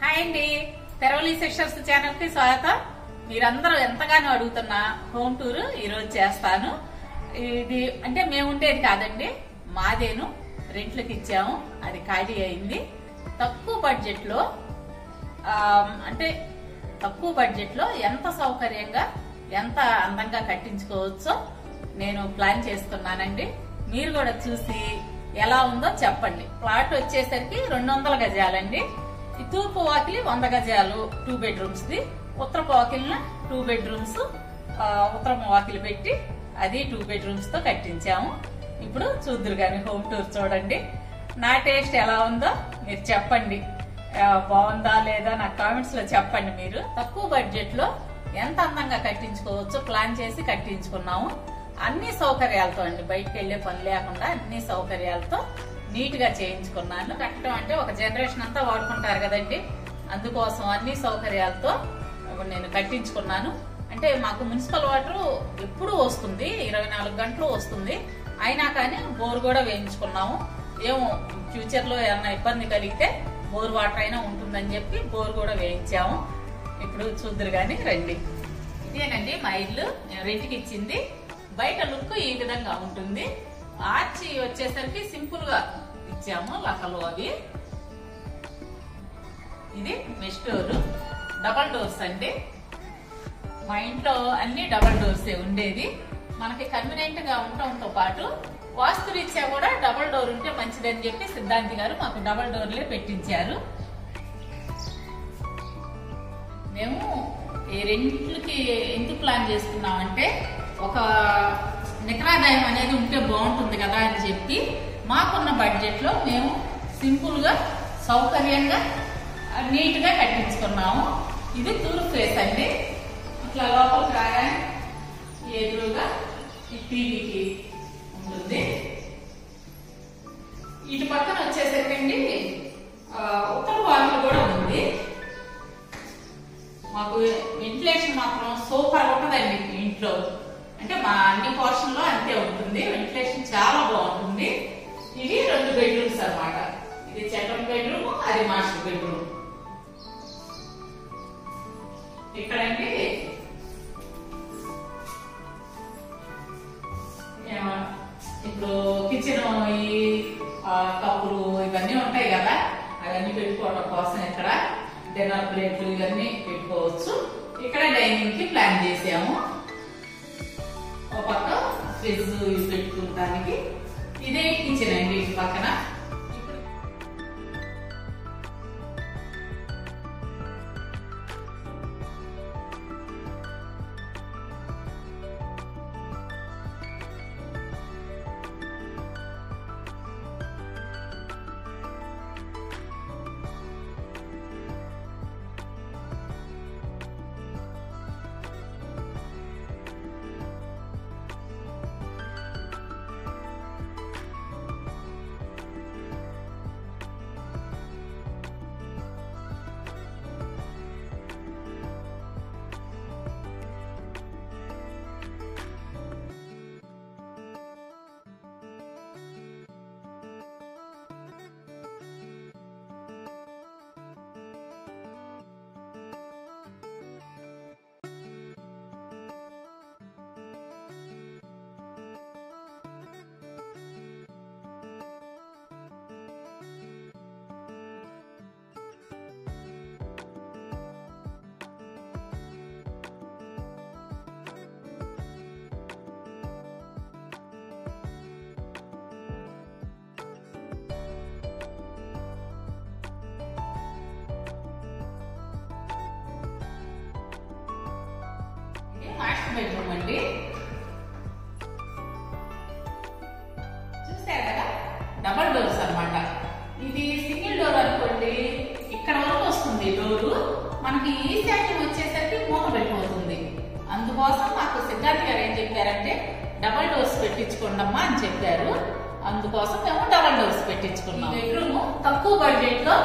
Hi అండి, తెరవలి sisters channel కి స్వాగతం. మీరందరూ ఎంతగానో అడుగుతున్న హోమ్ టూర్ ఈ రోజు చేస్తాను. ఇది అంటే మేము ఉండేది కాదండి, మాదేను, రెంట్లకి ఇచ్చాము, అది ఖాళీ అయింది. తక్కువ బడ్జెట్ లో ఎంత సౌకర్యంగా ఎంత అందంగా కట్టించుకోవచ్చో నేను ప్లాన్ చేస్తున్నానండి. మీరు కూడా చూసి ఎలా ఉందో చెప్పండి. ప్లాట్ వచ్చేసరికి 200 గజాలండి. ఈ తూర్పు వాకిలి 100 గజాలు 2 బెడ్రూమ్స్ ది, ఉత్తరపు వాకిలిన 2 బెడ్రూమ్స్, ఉత్తరపు వాకిలి పెట్టి అది 2 బెడ్రూమ్స్ తో కట్టించాము. ఇప్పుడు చూద్దరు గాని హోమ్ టూర్ చూడండి. నా టేస్ట్ ఎలా ఉందో మీరు చెప్పండి. బాగుందా లేదా నాకు కామెంట్స్ లో చెప్పండి. మీరు తక్కువ బడ్జెట్ లో ఎంత అందంగా కట్టించుకోవచ్చో ప్లాన్ చేసి కట్టించుకున్నాము. అన్ని సౌకర్యాలతో అండి, బయటకు వెళ్లే పని లేకుండా అన్ని సౌకర్యాలతో నీట్ గా చేయించుకున్నాను. కట్టడం అంటే ఒక జనరేషన్ అంతా వాడుకుంటారు కదండి, అందుకోసం అన్ని సౌకర్యాలతో నేను కట్టించుకున్నాను. అంటే మాకు మున్సిపల్ వాటర్ ఎప్పుడూ వస్తుంది, 24 గంటలు వస్తుంది. అయినా కానీ బోర్ కూడా వేయించుకున్నాము. ఏమో ఫ్యూచర్ లో ఏమన్నా ఇబ్బంది కలిగితే బోర్ వాటర్ అయినా ఉంటుందని చెప్పి బోర్ కూడా వేయించాము. ఇప్పుడు చూద్దరు గాని రండి. ఇదేనండి మా ఇల్లు, నేను రెంట్కి ఇచ్చింది. బయట లుక్ ఈ విధంగా ఉంటుంది. ఆర్చి వచ్చేసరికి సింపుల్ గా ఇచ్చాము, లకలు అవి. ఇది మెష్ డోర్, డబల్ డోర్స్ అండి. మా ఇంట్లో అన్ని డబల్ డోర్సే ఉండేది. మనకి కన్వీనియంట్ గా ఉండటంతో పాటు వాస్తురీత్యా కూడా డబల్ డోర్ ఉంటే మంచిదని చెప్పి సిద్ధాంతి గారు మాకు డబల్ డోర్లే పెట్టించారు. మేము ఈ రెంట్లకి ఎందుకు ప్లాన్ చేసుకున్నామంటే, ఒక నికరాదాయం అనేది ఉంటే బాగుంటుంది కదా అని చెప్పి మాకున్న బడ్జెట్ లో మేము సింపుల్ గా సౌకర్యంగా నీట్ గా కట్టించుకున్నాము. ఇది తూర్పు ఫేస్ అండి. ఇట్లా లోపలికి రాగానే ఎదురుగా ఈ టీవీకి ఉంటుంది. ఇటు పక్కన వచ్చేసరికి ఉత్తర వాకిలి కూడా ఉంది. మాకు వెంటిలేషన్ మాత్రం సూపర్ ఉంటదండి ఇంట్లో. అంటే మా అన్ని పోర్షన్ లో అంతే ఉంటుంది, వెంటిలేషన్ చాలా బాగుంటుంది. ఇవి 2 బెడ్రూమ్స్ అన్నమాట. ఇది చిల్డ్రన్ బెడ్రూమ్, అది మాస్టర్ బెడ్రూమ్. ఇక్కడండి ఇప్పుడు కిచెన్, ఈ కప్పులు ఇవన్నీ ఉంటాయి కదా, అవన్నీ పెట్టుకోవడం కోసం ఇక్కడ డిన్నర్ ప్లేట్లు ఇవన్నీ పెట్టుకోవచ్చు. ఇక్కడ డైనింగ్ కి ప్లాన్ చేసాము. ఒక పక్క ఫ్రిడ్జ్ ఇవి పెట్టుకోవడానికి. ఇదే కిచెన్ అండి ఇటు పక్కన. మాస్టర్ బెడ్రూమ్ అండి. చూసారు కదా, డబల్ డోర్స్ అన్నమాట. ఇది సింగిల్ డోర్ అనుకోండి, ఇక్కడ వరకు వస్తుంది డోరు. మనకి ఈశాన్యం వచ్చేసరికి మూత పెట్టిపోతుంది. అందుకోసం మాకు సిద్ధార్థి గారు ఏం చెప్పారంటే, డబల్ డోర్స్ పెట్టించుకోండమ్మా అని చెప్పారు. అందుకోసం మేము డబల్ డోర్స్ పెట్టించుకున్నాం. బెడ్రూమ్ తక్కువ బడ్జెట్ లో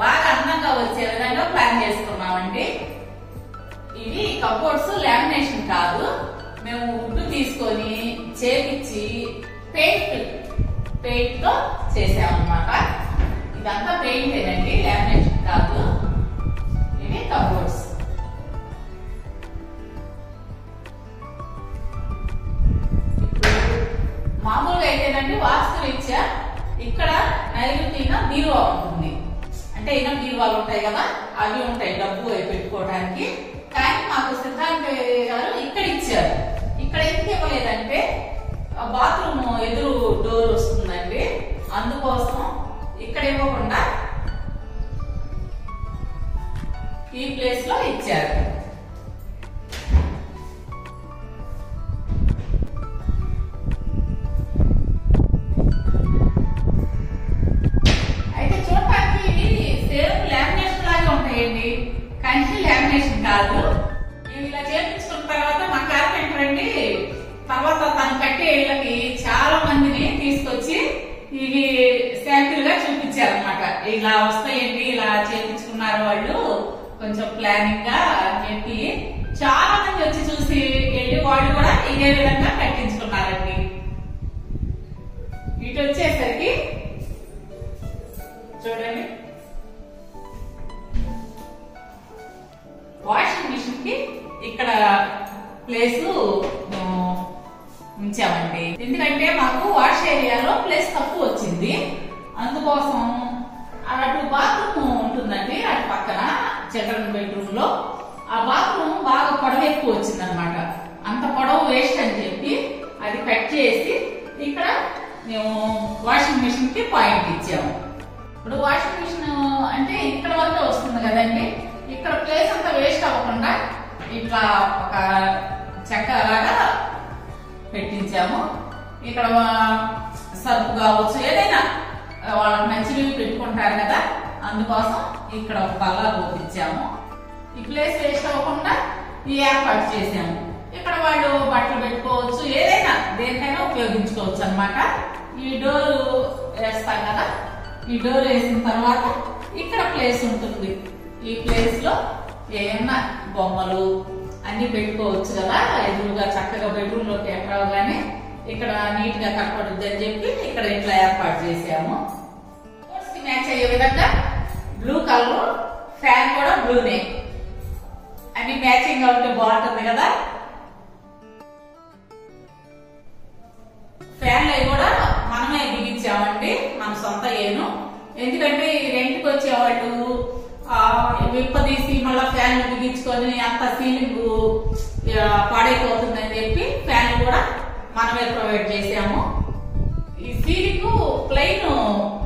బాగా అందంగా వచ్చే విధంగా ప్లాన్ చేసుకున్నామండి. ఇవి కబోర్డ్స్ లామినేషన్ కాదు, మేము వుడ్ తీసుకొని చేపించి పెయింట్ తో చేసామన్నమాట. ఇదంతా పెయింట్ ఏనండి, లామినేషన్ కాదు. ఎత్తైన బీరువాలు ఉంటాయి కదా, అవి ఉంటాయి డబ్బు అవి పెట్టుకోవడానికి. కానీ మాకు సిద్ధాంత్ గారు ఇక్కడ ఇచ్చారు. ఇక్కడ ఎందుకు ఇవ్వలేదంటే బాత్రూమ్ ఎదురు డోర్ వస్తుందండి, అందుకోసం ఇక్కడ ఇవ్వకుండా ఈ ప్లేస్ లో ఇచ్చారు. అయితే చూడటానికి ఇవి సేమ్ లామినేషన్ లాగా ఉంటాయండి, కానీ లామినేషన్ కాదు. ఇవి ఇలా చేపించుకున్న తర్వాత మా కార్పెంటర్ అండి తర్వాత తను కట్టే ఇళ్ళకి చాలా మందిని తీసుకొచ్చి ఇవి శాంపిల్ గా చూపించారనమాట. ఇలా వస్తాయండి, ఇలా చేపించుకున్నారు వాళ్ళు కొంచెం ప్లానింగ్ గా అని చెప్పి చాలా మంది వచ్చి చూసి వెళ్ళి వాళ్ళు కూడా ఇదే విధంగా కట్టించుకున్నారండి. ఇటు వచ్చేసరికి చూడండి, వాషింగ్ మిషన్ కి ఇక్కడ ప్లేస్ ఉంచామండి. ఎందుకంటే మాకు వాష్ ఏరియాలో ప్లేస్ తక్కువ వచ్చింది, అందుకోసం అటు బాత్రూమ్ ఉంటుందండి, అటు పక్కన చిల్డ్రన్ బెడ్రూమ్ లో ఆ బాత్రూమ్ బాగా పొడవు ఎక్కువ వచ్చింది అనమాట. అంత పొడవు వేస్ట్ అని చెప్పి అది కట్ చేసి ఇక్కడ మేము వాషింగ్ మిషన్ కి పాయింట్ ఇచ్చాము. ఇప్పుడు వాషింగ్ మిషన్ అంటే ఇక్కడ వరకు వస్తుంది కదండి, ఇక్కడ ప్లేస్ అంతా వేస్ట్ అవ్వకుండా ఇట్లా ఒక చెక్క లాగా పెట్టించాము. ఇక్కడ సర్ఫ్ కావచ్చు, ఏదైనా వాళ్ళకి నచ్చినవి పెట్టుకుంటారు కదా, అందుకోసం ఇక్కడ ఒక బల్ల పోపించాము. ఈ ప్లేస్ వేస్ట్ అవ్వకుండా ఈ ఏర్పాటు చేసాము. ఇక్కడ వాళ్ళు బట్టలు పెట్టుకోవచ్చు, ఏదైనా దేనికైనా ఉపయోగించుకోవచ్చు అన్నమాట. ఈ డోర్ వేస్తాం కదా, ఈ డోర్ వేసిన తర్వాత ఇక్కడ ప్లేస్ ఉంటుంది. ఈ ప్లేస్ లో ఏమన్నా బొమ్మలు అన్ని పెట్టుకోవచ్చు కదా, ఎదురుగా చక్కగా బెడ్రూమ్ లోకి ఎంటర్ అవగానే ఇక్కడ నీట్ గా కనపడుద్ది అని చెప్పి ఇక్కడ ఇట్లా ఏర్పాటు చేసాము. మ్యాచ్ అయ్యే విధంగా బ్లూ కలర్, ఫ్యాన్ కూడా బ్లూనే, అన్ని మ్యాచింగ్ ఉంటే బాగుంటుంది కదా. ఫ్యాన్లు అవి కూడా మనమే బిగించామండి, మన సొంత ఏను. ఎందుకంటే రెంట్కి వచ్చేవాళ్ళు విప్పదీసి మళ్ళా ఫ్యాన్లు బిగించుకొని అంత సీలింగ్ పాడైపోతుందని చెప్పి ఫ్యాన్లు కూడా మనమే ప్రొవైడ్ చేసాము. ఈ సీలింగ్ ప్లెయిన్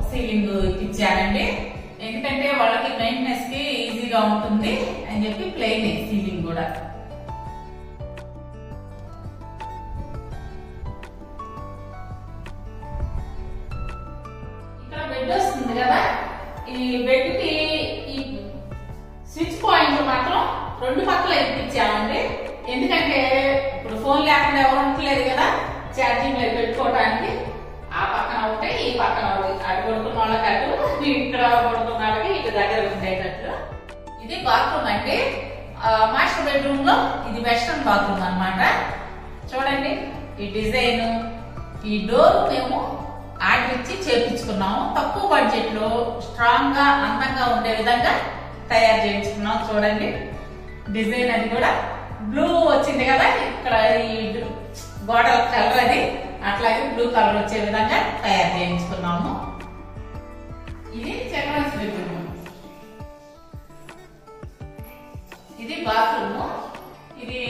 సీలింగ్ ఇచ్చానండి, ఎందుకంటే వాళ్ళకి మెయింటెనెన్స్ కి ఈజీగా ఉంటుంది అని చెప్పి ప్లెయిన్ సీలింగ్ కూడా. ఇక్కడ బెడ్ వస్తుంది కదా, ఈ బెడ్ కి ఈ స్విచ్ పాయింట్ మాత్రం రెండు పక్కల ఇప్పించామండి. ఎందుకంటే ఇప్పుడు ఫోన్ లేకుండా ఎవరు ఉండలేదు కదా, ఛార్జింగ్ లో పెట్టుకోవడానికి. ఆ పక్కన ఒకటి, ఈ పక్కన ఒకటి, అటు పడుకున్న వాళ్ళకి అటు, ఇక్కడ పడుకున్న వాళ్ళకి ఇటు దగ్గర ఉండేటట్లు. ఇది బాత్రూమ్ అండి, మాస్టర్ బెడ్రూమ్ లో ఇది వెస్ట్రన్ బాత్రూమ్ అన్నమాట. చూడండి ఈ డిజైన్, ఈ డోర్ మేము ఆర్డర్ ఇచ్చి చేపించుకున్నాము. తక్కువ బడ్జెట్ లో స్ట్రాంగ్ గా అందంగా ఉండే విధంగా తయారు చేయించుకున్నాం. చూడండి డిజైన్ అది కూడా బ్లూ వచ్చింది కదా, ఇక్కడ ఈ గోడల కలర్ అది అట్లాగే బ్లూ కలర్ వచ్చే విధంగా తయారు చేయించుకున్నాము. ఇది చిల్డ్రన్స్ బెడ్రూమ్, ఇది బాత్రూమ్. ఇది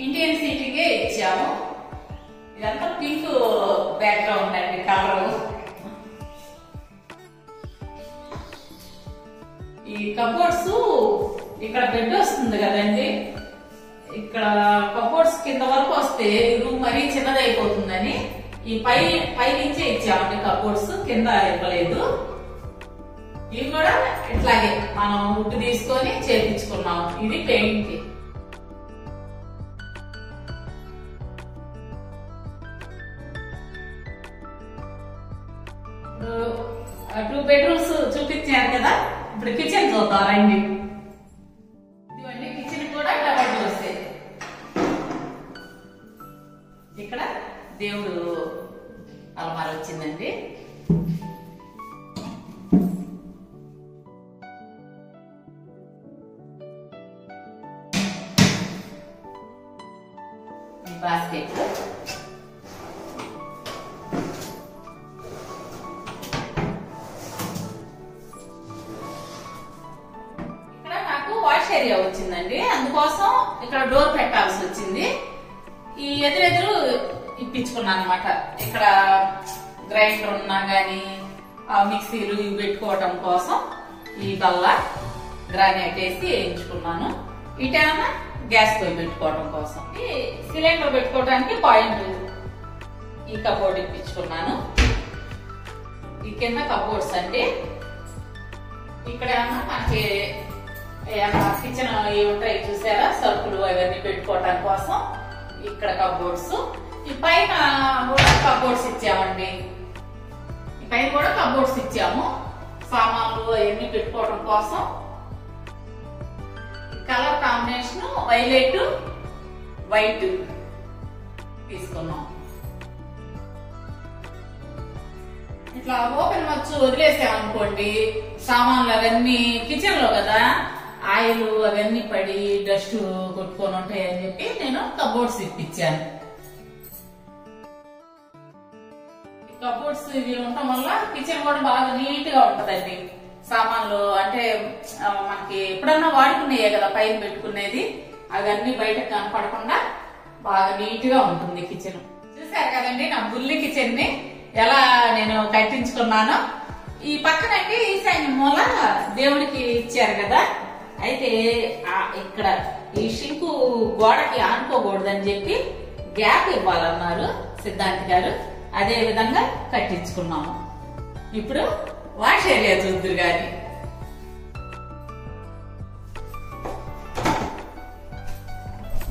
ఇండియన్ సీటింగే ఇచ్చాము. ఇదంతా పింక్ బ్యాక్గ్రౌండ్ అండి కలర్. ఈ కబోర్డ్స్ ఇక్కడ బెడ్ వస్తుంది కదండి, ఇక్కడ కబోర్డ్స్ కింద వరకు వస్తే రూమ్ మరీ చిన్నదైపోతుందని ఈ పై నుంచే ఇచ్చామండి కబోర్డ్స్, కింద ఇవ్వలేదు. ఇవి కూడా ఇట్లాగే మనం వుడ్ తీసుకొని చేపించుకున్నాం. ఇది పెయింట్. టూ బెడ్రూమ్స్ చూపించాను కదా, ఇప్పుడు కిచెన్ చూద్దాం రండి. ఇదిగోండి కిచెన్ కూడా డబల్ డోర్స్. ఇక్కడ దేవుడు అలమార వచ్చిందండి. బాస్కెట్, ఏరియా వచ్చిందండి, అందుకోసం ఇక్కడ డోర్ పెట్టాల్సి వచ్చింది. ఈ ఎదురెదురు ఇప్పించుకున్నాను అనమాట. ఇక్కడ గ్రైండర్ ఉన్నా గానీ మిక్సీలు ఇవి పెట్టుకోవటం కోసం ఈ బల్ల గ్రానైట్ వేసి వేయించుకున్నాను. ఇటేమన్నా గ్యాస్ పొయ్యి పెట్టుకోవడం కోసం ఈ సిలిండర్ పెట్టుకోవడానికి పాయింట్ ఈ కబోర్డ్ ఇప్పించుకున్నాను. ఈ కింద కబోర్డ్స్ అండి. ఇక్కడ మనకి కిచెన్ ఇవి ఉంటాయి చూసారా, సరుకులు అవన్నీ పెట్టుకోవడం కోసం ఇక్కడ కబోర్డ్స్. ఈ పైన కూడా కబోర్డ్స్ ఇచ్చామండి. ఈ పైన కూడా కబోర్డ్స్ ఇచ్చాము సామాన్లు అవన్నీ పెట్టుకోవడం కోసం. కలర్ కాంబినేషన్ వైలెట్ వైట్ తీసుకున్నాం. ఇట్లా ఓపెన్ వచ్చి వదిలేసామనుకోండి, సామాన్లు అవన్నీ కిచెన్ లో కదా ఆయిల్ అవన్నీ పడి డస్ట్ కొట్టుకొని ఉంటాయి అని చెప్పి నేను కబోర్డ్స్ ఇప్పించాను. కబోర్డ్స్ ఇవి ఉండటం వల్ల కిచెన్ కూడా బాగా నీట్ గా ఉంటదండి. సామాన్లు అంటే మనకి ఎప్పుడన్నా వాడుకునేయే కదా పైన పెట్టుకునేది, అవన్నీ బయటకు కనపడకుండా బాగా నీట్ గా ఉంటుంది కిచెన్. చూసారు కదండి నా బుల్లి కిచెన్ ని ఎలా నేను కట్టించుకున్నానో. ఈ పక్కనండి ఈశాన్య మూల దేవుడికి ఇచ్చారు కదా, అయితే ఇక్కడ ఈ షింకు గోడకి ఆనుకోకూడదని చెప్పి గ్యాప్ ఇవ్వాలన్నారు సిద్ధాంత్ గారు. అదే విధంగా కట్టించుకున్నాము. ఇప్పుడు వాష్ ఏరియా చూద్దరు గాని.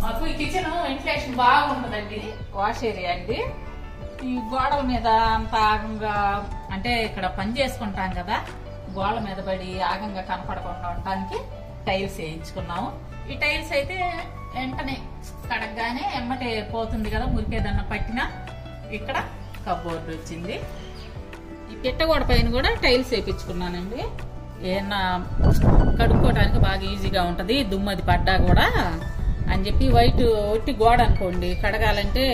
మాకు ఈ కిచెన్ వెంటిలేషన్ బాగుంటుందండి. వాష్ ఏరియా అండి. ఈ గోడల మీద అంత ఆగంగా అంటే ఇక్కడ పని చేసుకుంటాం కదా, గోడల మీద పడి ఆగంగా కనపడకుండా ఉండటానికి టైల్స్ వేయించుకున్నాము. ఈ టైల్స్ అయితే వెంటనే కడగగానే ఎమ్మటే పోతుంది కదా, మురికేదన్నా పట్టినా. ఇక్కడ కబోర్డ్ వచ్చింది. ఈ పిట్టగోడ పైన కూడా టైల్స్ వేయించుకున్నానండి. ఏమన్నా కడుక్కోవడానికి బాగా ఈజీగా ఉంటది, దుమ్మది పడ్డా కూడా అని చెప్పి. వైట్ ఒట్టి గోడ అనుకోండి, కడగాలంటే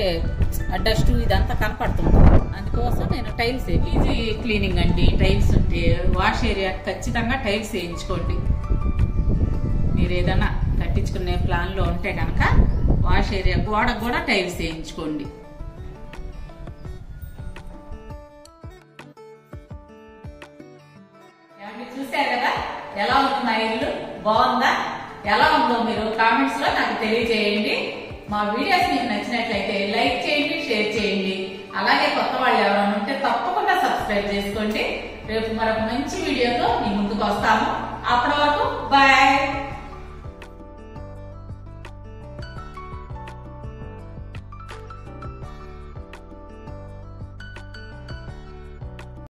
డస్ట్ ఇదంతా కనపడుతుంది, అందుకోసం నేను టైల్స్ ఈజీ క్లీనింగ్ అండి. టైల్స్ ఉంటే వాష్ ఏరియా ఖచ్చితంగా టైల్స్ వేయించుకోండి. మీరు ఏదైనా కట్టించుకునే ప్లాన్ లో ఉంటే కనుక వాష్ ఏరియా గోడకు కూడా టైల్స్ వేయించుకోండి. చూసారు కదా ఎలా ఉంది నా ఇల్లు, బాగుందా? ఎలా ఉందో మీరు కామెంట్స్ లో నాకు తెలియజేయండి. మా వీడియోస్ మీకు నచ్చినట్లయితే లైక్ చేయండి, షేర్ చేయండి. అలాగే కొత్త వాళ్ళు ఎవరైనా ఉంటే తప్పకుండా సబ్స్క్రైబ్ చేసుకోండి. రేపు మరొక మంచి వీడియోతో మీ ముందుకు వస్తాము. అప్పటి వరకు బాయ్.